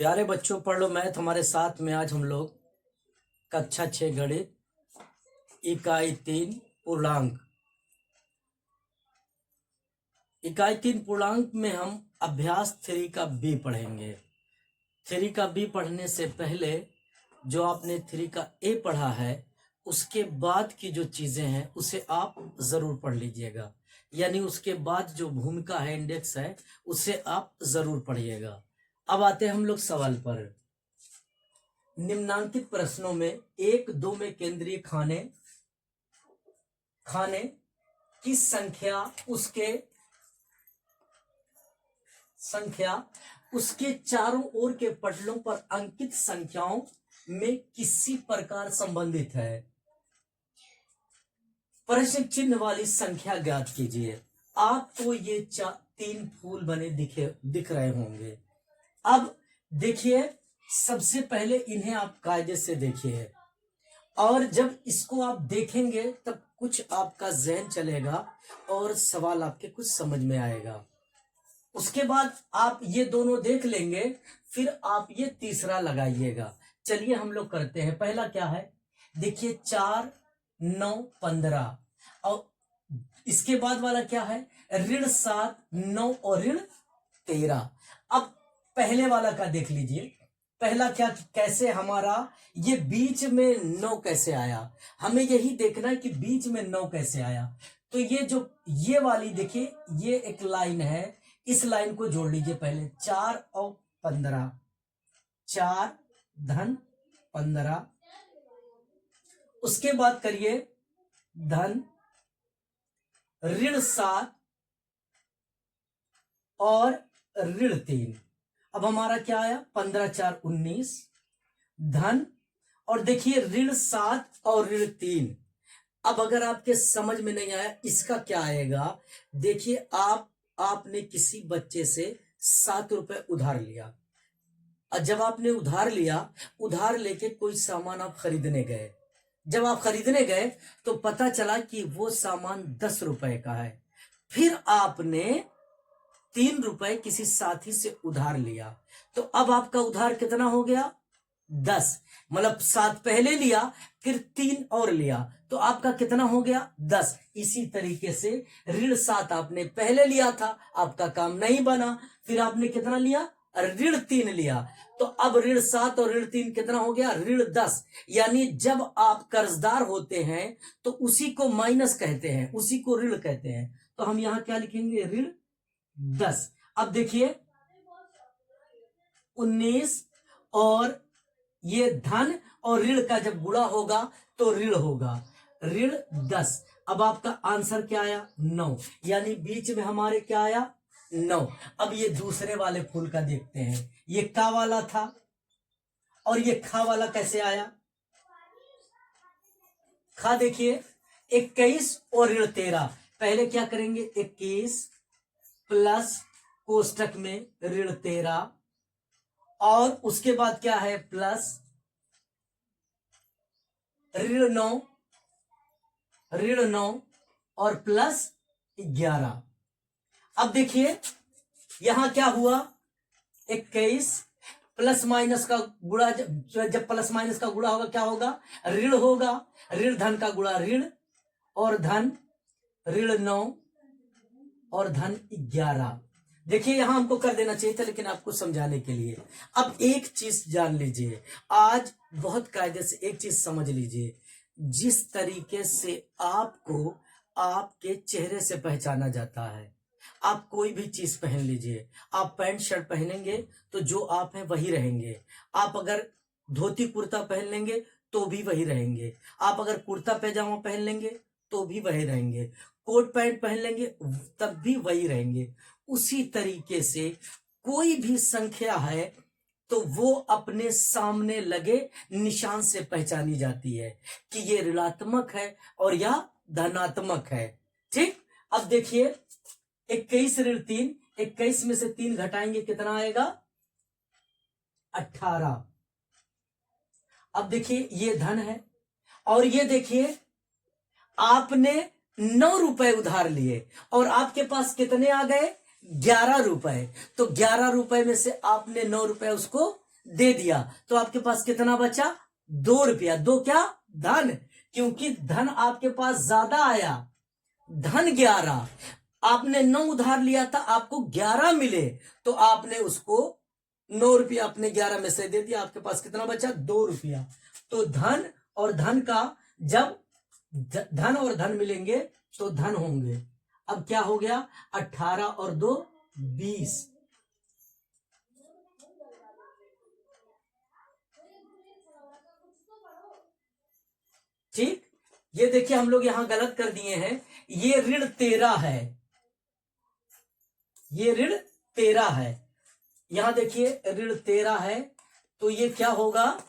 प्यारे बच्चों, पढ़ लो मैथ हमारे साथ में। आज हम लोग कक्षा 6 गणित इकाई 3 पूर्णांक में हम अभ्यास 3 का बी पढ़ेंगे। 3 का बी पढ़ने से पहले जो आपने 3 का ए पढ़ा है उसके बाद की जो चीजें हैं उसे आप जरूर पढ़ लीजिएगा, यानी उसके बाद जो भूमिका है, इंडेक्स है, उसे आप जरूर पढ़िएगा। अब आते हैं हम लोग सवाल पर। निम्नांकित प्रश्नों में 1-2 में केंद्रीय खाने की संख्या उसके चारों ओर के पटलों पर अंकित संख्याओं में किसी प्रकार संबंधित है। प्रश्न चिन्ह वाली संख्या ज्ञात कीजिए। आपको ये 3 फूल बने दिख रहे होंगे। अब देखिए, सबसे पहले इन्हें आप कायदे से देखिए, और जब इसको आप देखेंगे तब कुछ आपका ज़हन चलेगा और सवाल आपके कुछ समझ में आएगा। उसके बाद आप ये दोनों देख लेंगे, फिर आप ये तीसरा लगाइएगा। चलिए हम लोग करते हैं। पहला क्या है, देखिए 4, 9, 15, और इसके बाद वाला क्या है, ऋण 7, 9 और ऋण 13। अब पहले वाला का देख लीजिए। पहला क्या, कैसे हमारा ये बीच में 9 कैसे आया, हमें यही देखना है कि बीच में 9 कैसे आया। तो ये वाली देखिए, ये एक लाइन है, इस लाइन को जोड़ लीजिए पहले। 4 और 15, 4 धन 15, उसके बाद करिए धन ऋण 7 और ऋण 3। अब हमारा क्या आया, 15 4 19 धन, और देखिए ऋण 7 और ऋण 3। अब अगर आपके समझ में नहीं आया इसका क्या आएगा, देखिए आपने किसी बच्चे से 7 रुपए उधार लिया, और जब आपने उधार लेके कोई सामान आप खरीदने गए। जब आप खरीदने गए तो पता चला कि वो सामान 10 रुपए का है। फिर आपने 3 रुपए किसी साथी से उधार लिया, तो अब आपका उधार कितना हो गया, 10। मतलब 7 पहले लिया, फिर 3 और लिया, तो आपका कितना हो गया, 10। इसी तरीके से ऋण 7 आपने पहले लिया था, आपका काम नहीं बना, फिर आपने कितना लिया, ऋण 3 लिया, तो अब ऋण 7 और ऋण 3 कितना हो गया, ऋण 10। यानी जब आप कर्जदार होते हैं तो उसी को माइनस कहते हैं, उसी को ऋण कहते हैं। तो हम यहां क्या लिखेंगे, ऋण 10। अब देखिए 19, और ये धन और ऋण का जब गुणा होगा तो ऋण होगा, ऋण 10। अब आपका आंसर क्या आया, 9, यानी बीच में हमारे क्या आया, 9। अब ये दूसरे वाले फूल का देखते हैं। ये का वाला था और ये खा वाला कैसे आया। खा देखिए 21 और ऋण 13। पहले क्या करेंगे, 21 प्लस कोष्टक में ऋण 13, और उसके बाद क्या है, प्लस ऋण 9 और प्लस 11। अब देखिए यहां क्या हुआ, 21 प्लस माइनस का गुणा, जब प्लस माइनस का गुणा होगा क्या होगा, ऋण होगा, ऋण धन का गुणा ऋण, और धन ऋण 9 और धन 11। देखिए यहां हमको कर देना चाहिए था, लेकिन आपको समझाने के लिए। अब एक चीज जान लीजिए, आज बहुत कायदे से एक चीज समझ लीजिए, जिस तरीके से आपको आपके चेहरे से पहचाना जाता है। आप कोई भी चीज पहन लीजिए, आप पैंट शर्ट पहनेंगे तो जो आप हैं वही रहेंगे। आप अगर धोती कुर्ता पहन लेंगे तो भी वही रहेंगे। आप अगर कुर्ता पैजामा पहन लेंगे तो भी वही रहेंगे। कोट पैंट पहन लेंगे तब भी वही रहेंगे। उसी तरीके से कोई भी संख्या है तो वो अपने सामने लगे निशान से पहचानी जाती है कि ये ऋणात्मक है और या धनात्मक है। ठीक, अब देखिए 21 ऋण 3, 21 में से 3 घटाएंगे कितना आएगा, 18। अब देखिए ये धन है, और ये देखिए आपने 9 रुपए उधार लिए और आपके पास कितने आ गए, 11 रुपए। तो 11 रुपए में से आपने 9 रुपए उसको दे दिया, तो आपके पास कितना बचा? 2 रुपया। 2 क्या? धन, क्योंकि धन आपके पास ज्यादा आया, धन 11। आपने 9 उधार लिया था, आपको 11 मिले, तो आपने उसको 9 रुपया अपने 11 में से दे दिया, आपके पास कितना बचा? 2 रुपया। तो धन और धन का जब धन और धन मिलेंगे तो धन होंगे। अब क्या हो गया? 18 और 2 20। ठीक, ये देखिए हम लोग यहां गलत कर दिए हैं, ये ऋण 13 है, ये ऋण 13 है। यहां देखिए ऋण 13 है, तो ये क्या होगा?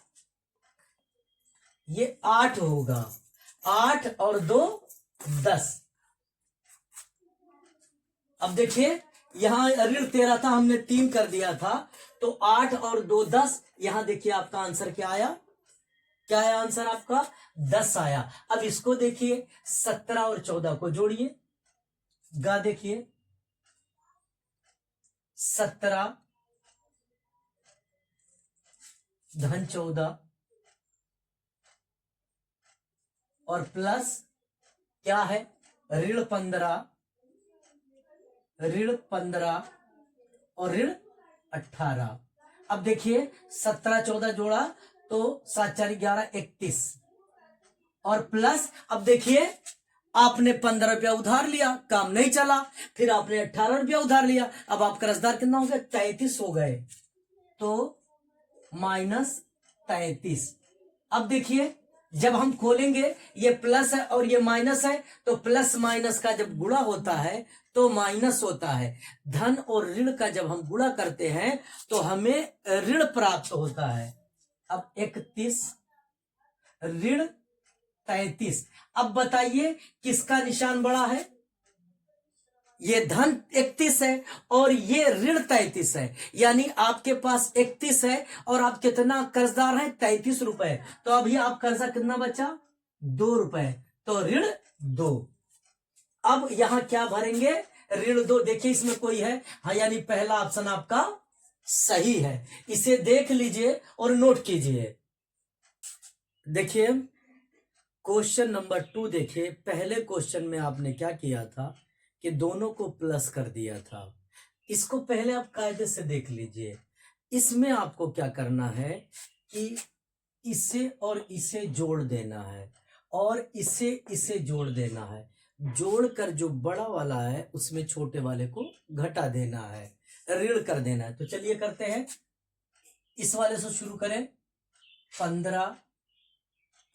ये 8 होगा। 8 और 2 10। अब देखिए यहां ऋण 13 था, हमने 3 कर दिया था, तो 8 और 2 10। यहां देखिए आपका आंसर क्या आया? क्या है आंसर आपका? 10 आया। अब इसको देखिए 17 और 14 को जोड़िए। गा देखिए 17 धन 14 और प्लस क्या है? ऋण 15, ऋण 15 और ऋण 18। अब देखिए 17 14 जोड़ा तो 7 4 11 31 और प्लस, अब देखिए आपने 15 रुपया उधार लिया, काम नहीं चला, फिर आपने 18 रुपया उधार लिया, अब आप कर्जदार कितना हो गए? 33 हो गए, तो -33। अब देखिए जब हम खोलेंगे, ये प्लस है और ये माइनस है, तो प्लस माइनस का जब गुणा होता है तो माइनस होता है। धन और ऋण का जब हम गुणा करते हैं तो हमें ऋण प्राप्त होता है। अब 31 ऋण 33। अब बताइए किसका निशान बड़ा है? ये धन 31 है और ये ऋण 33 है, यानी आपके पास 31 है और आप कितना कर्जदार है? 33 रुपए। तो अभी आप कर्जा कितना बचा? 2 रुपए, तो ऋण 2। अब यहां क्या भरेंगे? ऋण 2। देखिए इसमें कोई है? हाँ, यानी पहला ऑप्शन आपका सही है। इसे देख लीजिए और नोट कीजिए। देखिए क्वेश्चन नंबर 2 देखिए, पहले क्वेश्चन में आपने क्या किया था कि दोनों को प्लस कर दिया था। इसको पहले आप कायदे से देख लीजिए। इसमें आपको क्या करना है कि इसे और इसे जोड़ देना है और इसे जोड़ देना है। जोड़कर जो बड़ा वाला है उसमें छोटे वाले को घटा देना है, ऋण कर देना है। तो चलिए करते हैं, इस वाले से शुरू करें। 15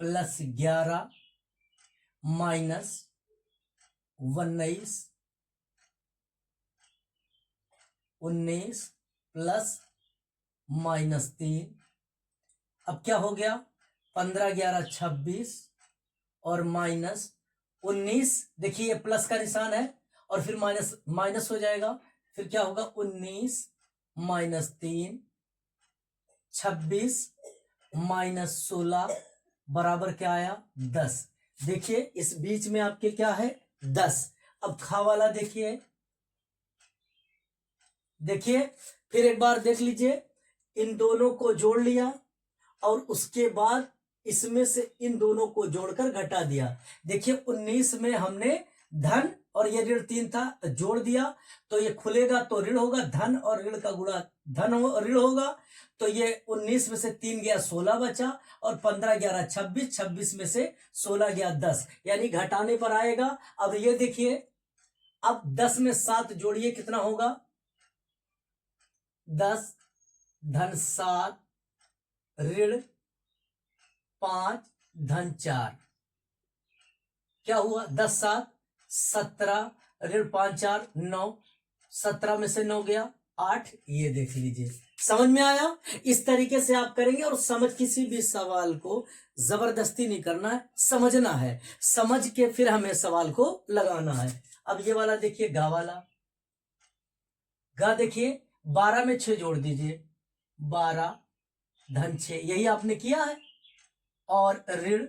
+ 11 -19 19 प्लस -3। अब क्या हो गया? 15 11 26 और -19। देखिए ये प्लस का निशान है और फिर माइनस माइनस हो जाएगा, फिर क्या होगा? 19 -3 26 -16 बराबर क्या आया? 10। देखिए इस बीच में आपके क्या है? 10। अब खा वाला देखिए, देखिए फिर एक बार देख लीजिए, इन दोनों को जोड़ लिया और उसके बाद इसमें से इन दोनों को जोड़कर घटा दिया। देखिए 19 में हमने धन और ये ऋण 3 था, जोड़ दिया, तो ये खुलेगा तो ऋण होगा, धन और ऋण का गुणा धन ऋण होगा। तो ये 19 में से 3 गया 16 बचा और 15 11 26, 26 में से 16 गया 10, यानी घटाने पर आएगा। अब ये देखिए, अब 10 में 7 जोड़िए, कितना होगा? 10 धन 7 ऋण 5 धन 4, क्या हुआ? 10 7 17 ऋण 5 4 9, 17 में से 9 गया 8। ये देख लीजिए, समझ में आया? इस तरीके से आप करेंगे और समझ, किसी भी सवाल को जबरदस्ती नहीं करना है, समझना है, समझ के फिर हमें सवाल को लगाना है। अब ये वाला देखिए, गा वाला। गा देखिए 12 में 6 जोड़ दीजिए, 12 धन 6, यही आपने किया है, और ऋण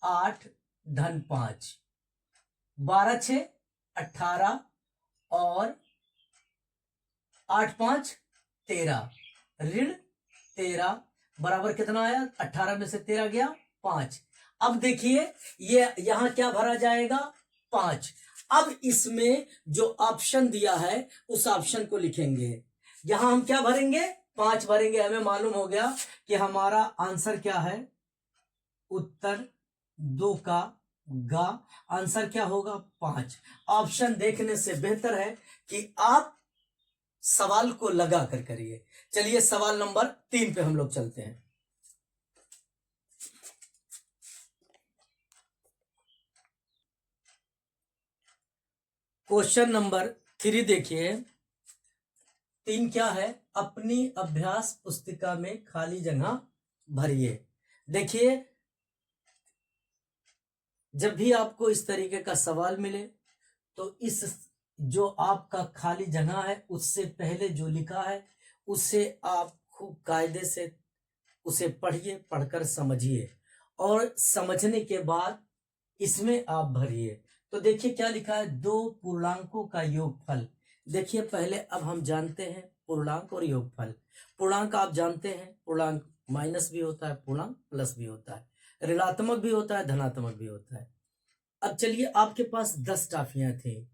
8 धन 5, 12 6 18 और 8 5 13, ऋण 13 बराबर कितना आया, 18 में से 13 गया 5। अब देखिए ये यहां क्या भरा जाएगा, 5। अब इसमें जो ऑप्शन दिया है उस ऑप्शन को लिखेंगे। यहां हम क्या भरेंगे, 5 भरेंगे। हमें मालूम हो गया कि हमारा आंसर क्या है, उत्तर 2 का गा आंसर क्या होगा, 5। ऑप्शन देखने से बेहतर है कि आप सवाल को लगा कर करिए। चलिए सवाल नंबर 3 पे हम लोग चलते हैं। क्वेश्चन नंबर 3 देखिए, 3 क्या है, अपनी अभ्यास पुस्तिका में खाली जगह भरिए। देखिए जब भी आपको इस तरीके का सवाल मिले तो इस जो आपका खाली जगह है उससे पहले जो लिखा है उसे आप खूब कायदे से उसे पढ़िए, पढ़कर समझिए और समझने के बाद इसमें आप भरिए। तो देखिए क्या लिखा है, 2 पूर्णांकों का योगफल। देखिए पहले अब हम जानते हैं पूर्णांक और योगफल। पूर्णांक आप जानते हैं, पूर्णांक माइनस भी होता है, पूर्णांक प्लस भी होता है, ऋणात्मक भी होता है, धनात्मक भी होता है। अब चलिए आपके पास 10 टाफियां थी।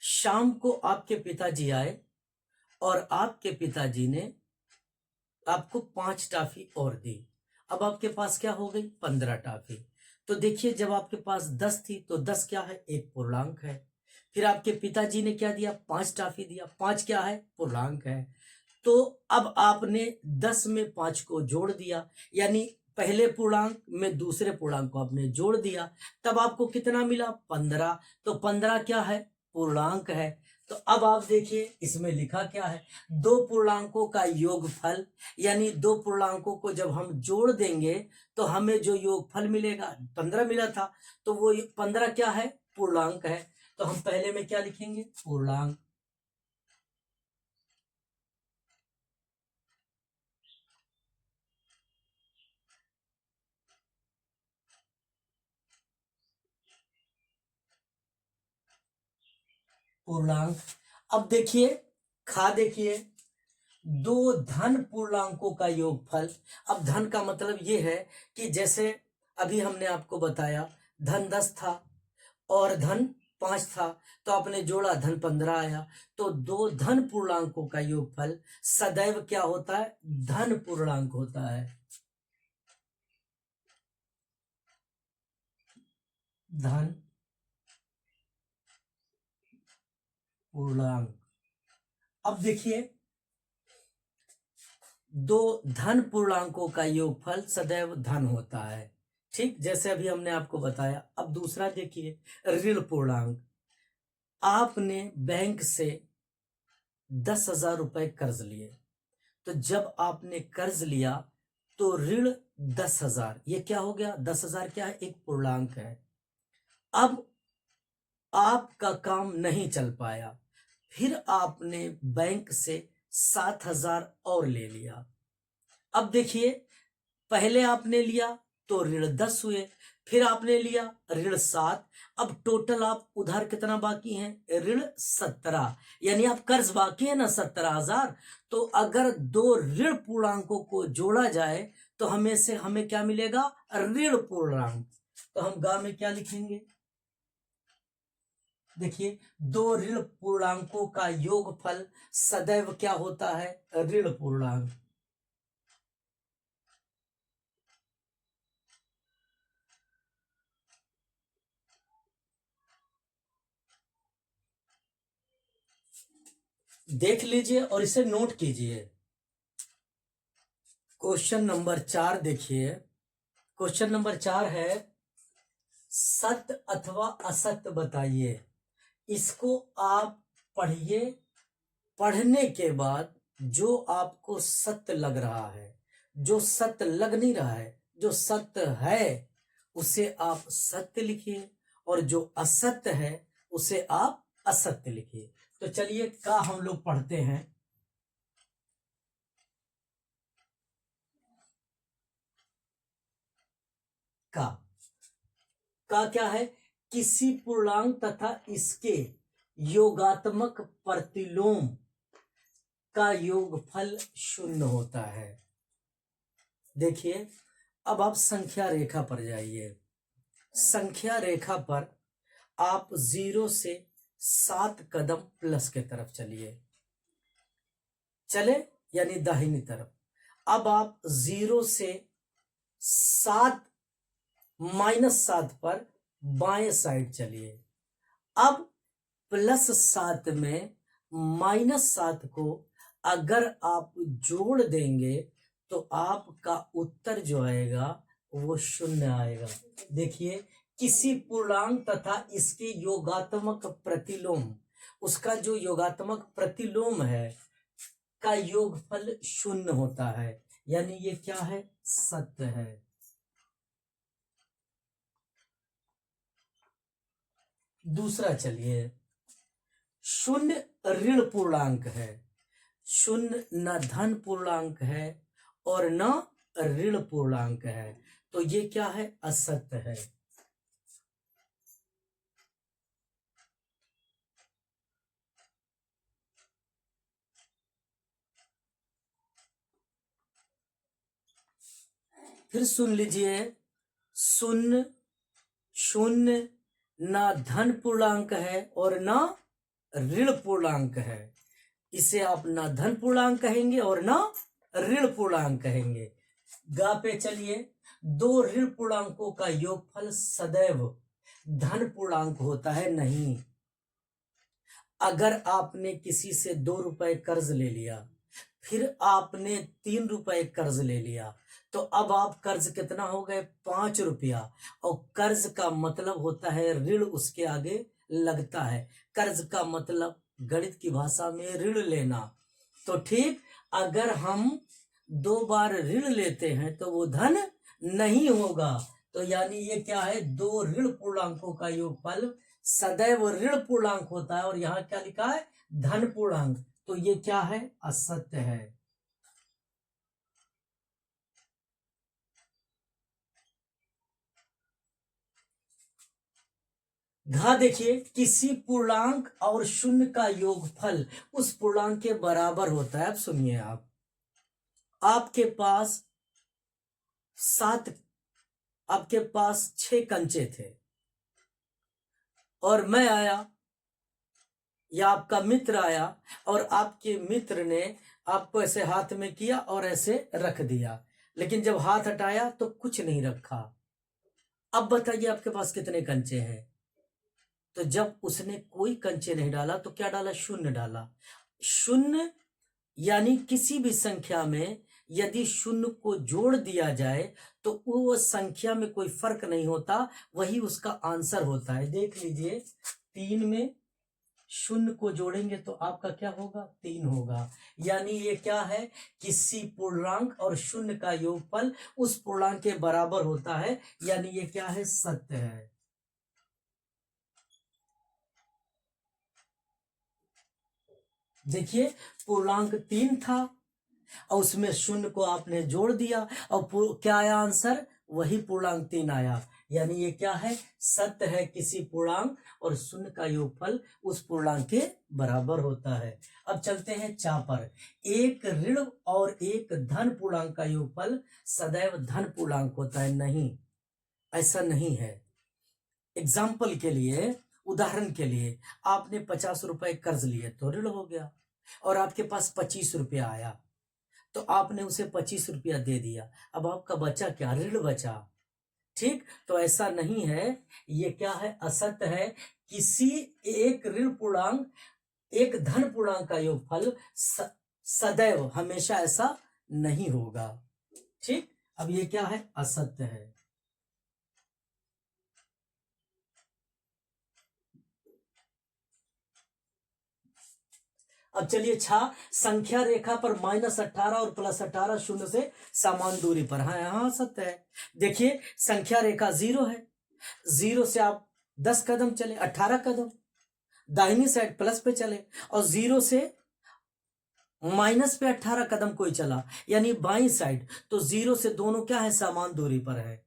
शाम को आपके पिताजी आए और आपके पिताजी ने आपको 5 टाफी और दी। अब आपके पास क्या हो गई, 15 टाफी। तो देखिए जब आपके पास 10 थी तो 10 क्या है, एक पूर्णांक है। फिर आपके पिताजी ने क्या दिया, 5 टाफी दिया, 5 क्या है, पूर्णांक है। तो अब आपने 10 में 5 को जोड़ दिया, यानी पहले पूर्णांक में दूसरे पूर्णांक को आपने जोड़ दिया, तब आपको कितना मिला, 15। तो 15 क्या है, पूर्णांक है। तो अब आप देखिए इसमें लिखा क्या है, 2 पूर्णांकों का योगफल, यानी 2 पूर्णांकों को जब हम जोड़ देंगे तो हमें जो योगफल मिलेगा, 15 मिला था, तो वो 15 क्या है, पूर्णांक है। तो हम पहले में क्या लिखेंगे, पूर्णांक। पूर्णांक। अब देखिए खा देखिए, 2 धन पूर्णांकों का योगफल। अब धन का मतलब ये है कि जैसे अभी हमने आपको बताया धन 10 था और धन 5 था, तो आपने जोड़ा धन 15 आया। तो 2 धन पूर्णांकों का योगफल सदैव क्या होता है, धन पूर्णांक होता है। धन पूर्णांक। अब देखिए 2 धन पूर्णांकों का योगफल सदैव धन होता है, ठीक जैसे अभी हमने आपको बताया। अब दूसरा देखिए ऋण पूर्णांक। आपने बैंक से 10,000 रुपए कर्ज लिए, तो जब आपने कर्ज लिया तो ऋण 10,000, ये क्या हो गया, 10,000 क्या है, एक पूर्णांक है। अब आपका काम नहीं चल पाया, फिर आपने बैंक से 7,000 और ले लिया। अब देखिए पहले आपने लिया तो ऋण 10 हुए, फिर आपने लिया ऋण 7। अब टोटल आप उधार कितना बाकी है, ऋण 17, यानी आप कर्ज बाकी है ना 17,000। तो अगर 2 ऋण पूर्णांकों को जोड़ा जाए तो हमें क्या मिलेगा, ऋण पूर्णांक। तो हम गा में क्या लिखेंगे, देखिए 2 ऋण पूर्णांकों का योगफल सदैव क्या होता है, ऋण पूर्णांक। देख लीजिए और इसे नोट कीजिए। क्वेश्चन नंबर 4 देखिए, क्वेश्चन नंबर 4 है सत्य अथवा असत्य बताइए। इसको आप पढ़िए, पढ़ने के बाद जो आपको सत्य लग रहा है, जो सत्य लग नहीं रहा है, जो सत्य है उसे आप सत्य लिखिए और जो असत्य है उसे आप असत्य लिखिए। तो चलिए का हम लोग पढ़ते हैं। का का क्या है, किसी पूर्णांक तथा इसके योगात्मक प्रतिलोम का योगफल 0 होता है। देखिए अब आप संख्या रेखा पर जाइए। संख्या रेखा पर आप 0 से 7 कदम प्लस के तरफ चलिए, चले यानी दाहिनी तरफ। अब आप 0 से 7 -7 पर बाएं साइड चलिए। अब +7 में -7 को अगर आप जोड़ देंगे तो आपका उत्तर जो आएगा वो 0 आएगा। देखिए किसी पूर्णांक तथा इसके योगात्मक प्रतिलोम, उसका जो योगात्मक प्रतिलोम है का योगफल 0 होता है, यानी ये क्या है, सत्य है। दूसरा चलिए, 0 ऋण पूर्णांक है। 0 न धन पूर्णांक है और न ऋण पूर्णांक है, तो ये क्या है, असत्य है। फिर सुन लीजिए, 0 0 न धन पूर्णांक है और न ऋण पूर्णांक है। इसे आप न धन पूर्णांक कहेंगे और न ऋण पूर्णांक कहेंगे। गा पे चलिए, 2 ऋण पूर्णांकों का योगफल सदैव धन पूर्णांक होता है नहीं। अगर आपने किसी से 2 रुपए कर्ज ले लिया, फिर आपने 3 रुपए कर्ज ले लिया, तो अब आप कर्ज कितना हो गए, 5 रुपया। और कर्ज का मतलब होता है ऋण, उसके आगे लगता है। कर्ज का मतलब गणित की भाषा में ऋण लेना। तो ठीक, अगर हम 2 बार ऋण लेते हैं तो वो धन नहीं होगा। तो यानी ये क्या है, 2 ऋण पूर्णांकों का योगफल सदैव ऋण पूर्णांक होता है। और यहाँ क्या लिखा है, धन पूर्णांक, तो ये क्या है, असत्य है। घा देखिए, किसी पूर्णांक और 0 का योगफल उस पूर्णांक के बराबर होता है। अब सुनिए, आपके पास 6 कंचे थे और मैं आया या आपका मित्र आया और आपके मित्र ने आपको ऐसे हाथ में किया और ऐसे रख दिया, लेकिन जब हाथ हटाया तो कुछ नहीं रखा। अब बताइए आपके पास कितने कंचे हैं। तो जब उसने कोई कंचे नहीं डाला तो क्या डाला, 0 डाला। 0 यानी किसी भी संख्या में यदि 0 को जोड़ दिया जाए तो वो संख्या में कोई फर्क नहीं होता, वही उसका आंसर होता है। देख लीजिए, 3 में 0 को जोड़ेंगे तो आपका क्या होगा, 3 होगा। यानी ये क्या है, किसी पूर्णांक और 0 का योगफल उस पूर्णांक के बराबर होता है, यानी ये क्या है, सत्य है। देखिए, पूर्णांक 3 था और उसमें 0 को आपने जोड़ दिया और क्या आया आंसर, वही पूर्णांक 3 आया। यानी ये क्या है, सत्य है। किसी पूर्णांक और 0 का योगफल उस पूर्णांक के बराबर होता है। अब चलते हैं चा पर। एक ऋण और एक धन पूर्णांक का योगफल सदैव धन पूर्णांक होता है नहीं, ऐसा नहीं है। एग्जाम्पल के लिए, उदाहरण के लिए, आपने 50 रुपए कर्ज लिए तो ऋण हो गया, और आपके पास 25 रुपया आया तो आपने उसे 25 रुपया दे दिया। अब आपका बचा क्या, ऋण बचा। ठीक, तो ऐसा नहीं है, ये क्या है, असत्य है। किसी एक ऋण पूर्णांक एक धन पूर्णांक का योगफल सदैव हमेशा ऐसा नहीं होगा। ठीक, अब ये क्या है, असत्य है। अब चलिए छा, संख्या रेखा पर -18 और +18 0 से समान दूरी पर, हाँ यहाँ सत्य है। देखिए, संख्या रेखा 0 है, 0 से आप 10 कदम चले, 18 कदम दाहिनी साइड प्लस पे चले, और 0 से माइनस पे 18 कदम कोई चला यानी बाई साइड, तो 0 से दोनों क्या है, समान दूरी पर है।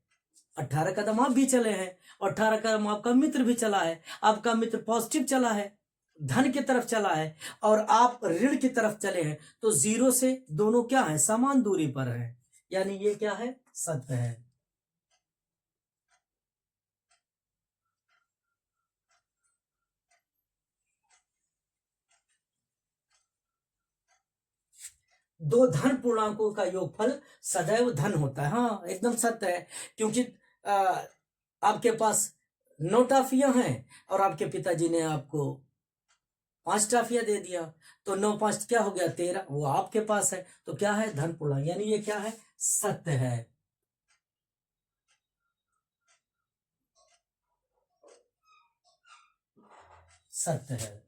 18 कदम आप भी चले हैं और 18 कदम आपका मित्र भी चला है। आपका मित्र पॉजिटिव चला है, धन की तरफ चला है, और आप ऋण की तरफ चले हैं, तो 0 से दोनों क्या है, समान दूरी पर है। यानी ये क्या है, सत्य है। दो धन पूर्णांकों का योगफल सदैव धन होता है। हाँ एकदम सत्य है, क्योंकि आपके पास 9 टॉफियां हैं और आपके पिताजी ने आपको 5 टॉफियां दे दिया, तो 9 5 क्या हो गया, 13, वो आपके पास है, तो क्या है, धन पूर्णांक, यानी ये क्या है, सत्य है। सत्य है।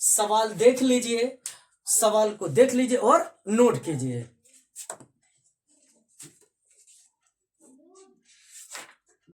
सवाल देख लीजिए, सवाल को देख लीजिए और नोट कीजिए।